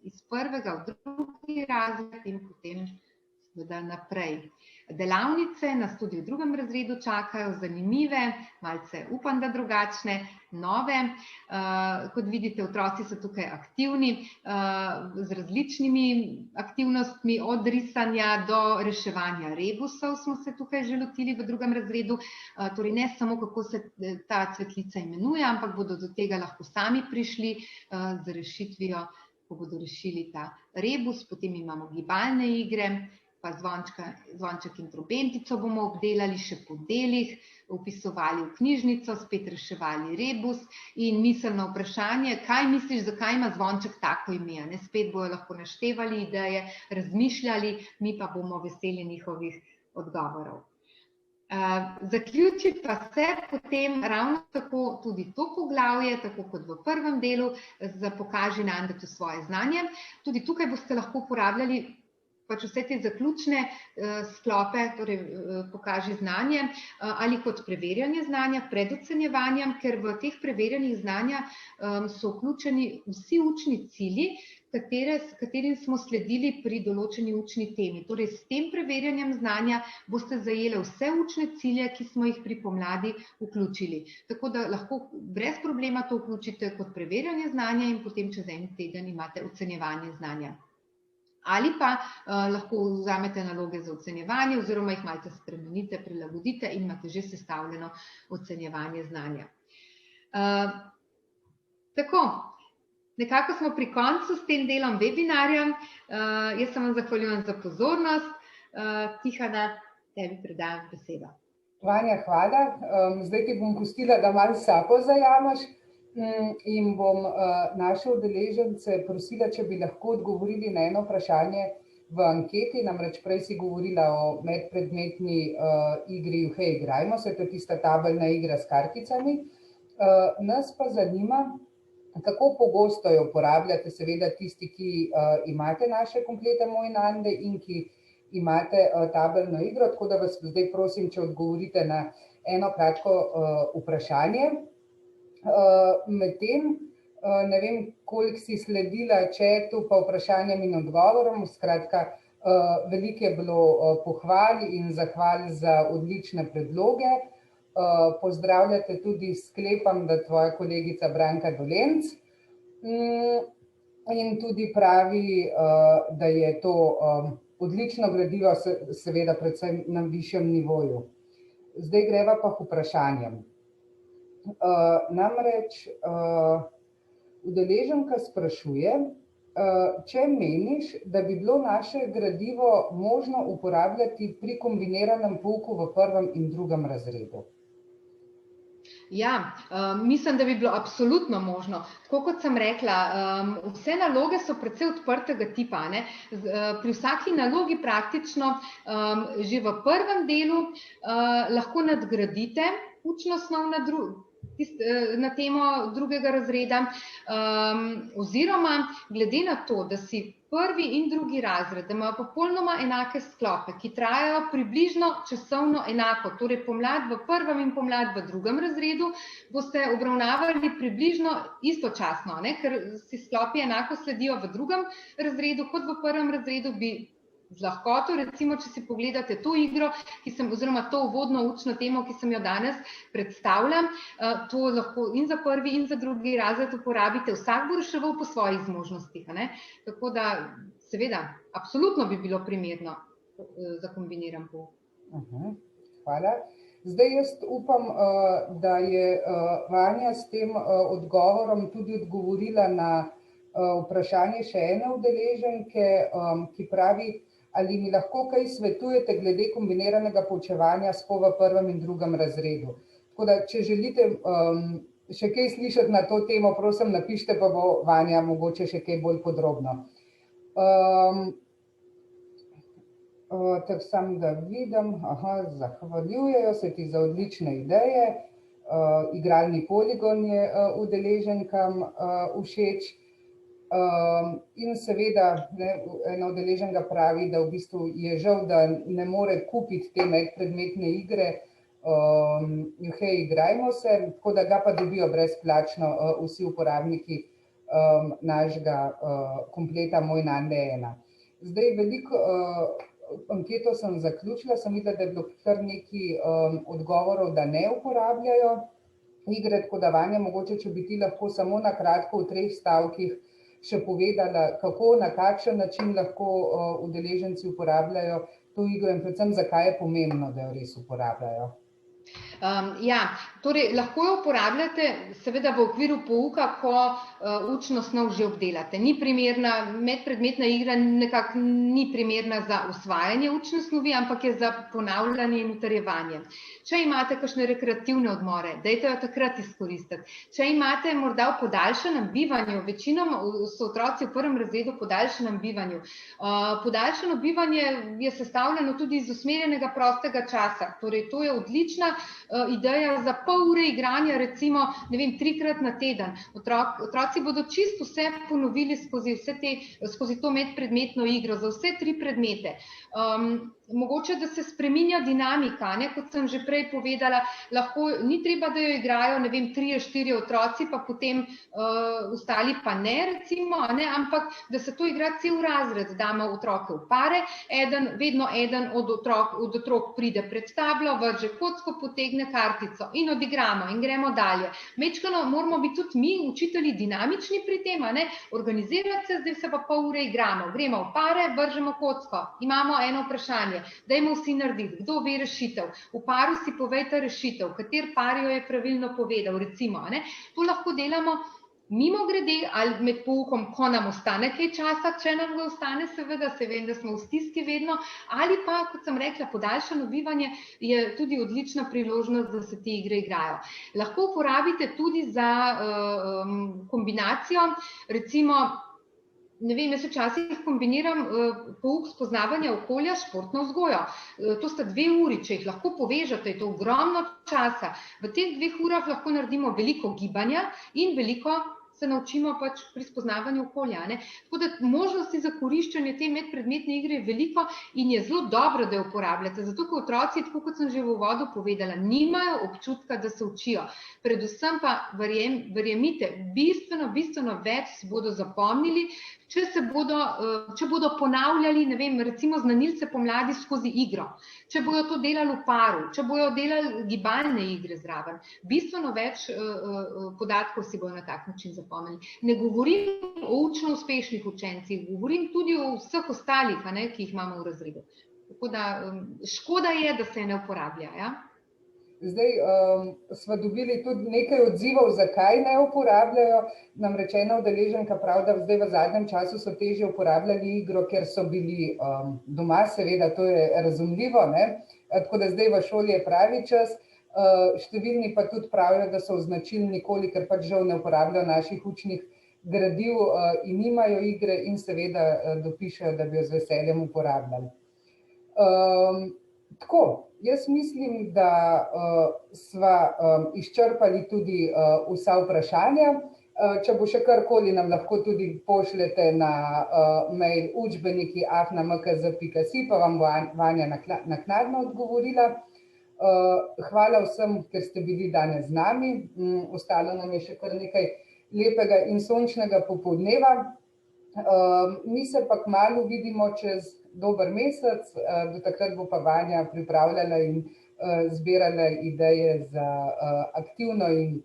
iz 1. v 2. razred in potem naprej. Delavnice nas tudi v 2. razredu čakajo, zanimive, malce upam, da drugačne, nove. Kot vidite, otroci so tukaj aktivni z različnimi aktivnostmi, od risanja do reševanja rebusov smo se tukaj že lotili v 2. razredu. Torej ne samo, kako se ta cvetlica imenuje, ampak bodo do tega lahko sami prišli z rešitvijo, ko bodo rešili ta rebus. Potem imamo gibalne igre, pa zvonček in trobentico bomo obdelali še po delih, vpisovali v knjižnico, spet reševali rebus in miselno vprašanje, kaj misliš, zakaj ima zvonček tako ime? Spet bojo lahko naštevali ideje, razmišljali, mi pa bomo veseli njihovih odgovorov. Zaključi pa se potem ravno tako tudi to poglavje, tako kot v prvem delu, pokaži na Andertu svoje znanje. Tudi tukaj boste lahko uporabljali pač vse te zaključne sklope, torej pokaži znanje, ali kot preverjanje znanja pred ocenjevanjem, ker v teh preverjanjih znanja so vključeni vsi učni cilji, katerim smo sledili pri določeni učni temi. Torej, s tem preverjanjem znanja boste zajeli vse učne cilje, ki smo jih pri pomladi vključili. Tako da lahko brez problema to vključite kot preverjanje znanja in potem čez en teden imate ocenjevanje znanja. Ali pa lahko vzamete naloge za ocenjevanje oziroma jih malce spremenite, prilagodite in imate že sestavljeno ocenjevanje znanja. Tako, nekako smo pri koncu s tem delom webinarja. Jaz se vam zahvaljujem za pozornost. Tihana, tebi predajam besedo. Vanja, hvala. Zdaj ti bom pustila, da malo sapo zajameš. In bom naše udeležence prosila, če bi lahko odgovorili na eno vprašanje v anketi. Namreč prej si govorila o medpredmetni igri Juhej, igrajmo se, to je tista tabelna igra s karticami. Nas pa zanima, kako pogosto jo uporabljate, seveda tisti, ki imate naše komplete Moj Nande in ki imate tabelno igro, tako da vas zdaj prosim, če odgovorite na eno kratko vprašanje. Medtem, ne vem, koliko si sledila chatu pa vprašanjem in odgovorom, skratka, veliko je bilo pohval in zahval za odlične predloge. Pozdravljate tudi, sklepam, da tvoja kolegica Branka Dolenc in tudi pravi, da je to odlično gradivo, seveda predvsem na višjem nivoju. Zdaj greva pa k vprašanjem. Namreč udeleženka sprašuje, če meniš, da bi bilo naše gradivo možno uporabljati pri kombiniranem pouku v 1. in 2. razredu. Ja, mislim, da bi bilo absolutno možno. Tako kot sem rekla, vse naloge so precej odprtega tipa. Pri vsaki nalogi praktično že v prvem delu lahko nadgradite učno snov na temo 2. razreda, oziroma glede na to, da si 1. in 2. razred, da imajo popolnoma enake sklope, ki trajajo približno časovno enako, torej pomlad v 1. in pomlad v 2. razredu, boste obravnavali približno istočasno, ker si sklopi enako sledijo v 2. razredu kot v 1. razredu, bi z lahkoto, recimo, če si pogledate to igro, oziroma to uvodno učno temo, ki sem jo danes predstavila, to lahko in za 1. in za 2. razred uporabite, vsak bo reševal po svojih zmožnostih. Tako da, seveda, absolutno bi bilo primerno za kombiniran pouk. Hvala. Zdaj jaz upam, da je Vanja s tem odgovorom tudi odgovorila na vprašanje še ene udeleženke, ki pravi, ali mi lahko kaj svetujete glede kombiniranega poučevanja SPO v 1. in 2. razredu. Tako da, če želite še kaj slišati na to temo, prosim, napišite, pa bo Vanja mogoče še kaj bolj podrobno. Tako sam, da vidim, zahvaljujejo se ti za odlične ideje, igralni poligon je udeleženkam všeč. In seveda, ena udeleženka pravi, da v bistvu je žal, da ne more kupiti te medpredmetne igre Juhej, igrajmo se, tako da ga pa dobijo brezplačno vsi uporabniki našega kompleta Moj Nande 1. Zdaj veliko anketo sem zaključila, sem videla, da je bilo kar nekaj odgovorov, da ne uporabljajo igre, tako da Vanja, mogoče, če bi ti lahko samo na kratko v 3 stavkih še povedala, kako, na kakšen način lahko udeleženci uporabljajo to igro in predvsem, zakaj je pomembno, da jo res uporabljajo. Ja, torej lahko jo uporabljate seveda v okviru pouka, ko učno snov že obdelate. Ni primerna, medpredmetna igra nekako ni primerna za usvajanje učne snovi, ampak je za ponavljanje in utrjevanje. Če imate kakšne rekreativne odmore, dajte jo takrat izkoristiti. Če imate morda v podaljšanem bivanju, večinoma so otroci v 1. razredu v podaljšanem bivanju. Podaljšano bivanje je sestavljeno tudi iz usmerjenega prostega časa, torej to je odlična ideja za pol ure igranja, recimo, ne vem, 3-krat na teden. Otroci bodo čisto vse ponovili skozi to medpredmetno igro, za vse 3 predmete. Mogoče, da se spreminja dinamika, kot sem že prej povedala, lahko ni treba, da jo igrajo, ne vem, 3-4 otroci, pa potem ostali pa ne, recimo, ampak da se to igra cel razred, damo otroke v pare, vedno eden od otrok pride pred tablo, vrže kocko, potegne kartico in odigramo in gremo dalje. Mečkano moramo biti tudi mi, učitelji, dinamični pri tem, organizirati se, zdaj se pa pol ure igramo, gremo v pare, vržemo kocko, imamo eno vprašanje, dajmo vsi narediti, kdo ve rešitev, v paru si povejte rešitev, kater par jo je pravilno povedal, recimo. To lahko delamo mimogrede ali med poukom, ko nam ostane kaj časa, če nam ga ostane, seveda, se vem, da smo v stiski vedno, ali pa, kot sem rekla, podaljšano bivanje je tudi odlična priložnost, da se te igre igrajo. Lahko uporabite tudi za kombinacijo, recimo, ne vem, jaz včasih kombiniram pouk spoznavanja okolja s športno vzgojo. To sta 2 uri, če jih lahko povežete, je to ogromno časa. V teh 2 urah lahko naredimo veliko gibanja in veliko se naučimo pač pri spoznavanju okolja. Tako da možnosti za koriščenje te medpredmetne igre je veliko in je zelo dobro, da jo uporabljate, zato ko otroci, tako kot sem že v uvodu povedala, nimajo občutka, da se učijo. Predvsem pa, verjemite, bistveno več si bodo zapomnili, če bodo ponavljali, ne vem, recimo znanilce pomladi skozi igro, če bodo to delali v paru, če bodo delali gibalne igre zraven, bistveno več podatkov si bodo na tak način zapomnili. Ne govorim o učno uspešnih učencih, govorim tudi o vseh ostalih, ki jih imamo v razredu. Tako da škoda je, da se ne uporablja, ja. Zdaj smo dobili tudi nekaj odzivov, zakaj ne uporabljajo. Nam rečena udeleženka prav, da zdaj v zadnjem času so težje uporabljali igro, ker so bili doma, seveda, to je razumljivo, tako da zdaj v šoli je pravi čas. Številni pa tudi pravijo, da so označili nikoli, ker pač žal ne uporabljajo naših učnih gradiv in nimajo igre in seveda dopišejo, da bi jo z veseljem uporabljali. Tako, jaz mislim, da sva izčrpali tudi vsa vprašanja. Če bo še karkoli, nam lahko tudi pošljete na mail učbeniki@mkz.si, pa vam bo Vanja naknadno odgovorila. Hvala vsem, ker ste bili danes z nami. Ostalo nam je še kar nekaj lepega in sončnega popoldneva. Mi se pa kmalu vidimo čez dober mesec, do takrat bo pa Vanja pripravljala in zbirala ideje za aktivno in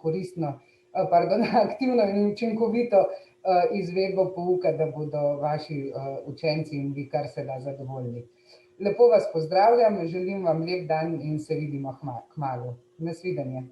aktivno in učinkovito izvedbo pouka, da bodo vaši učenci in vi kar se da zadovoljni. Lepo vas pozdravljam, želim vam lep dan in se vidimo kmalu. Nasvidenje.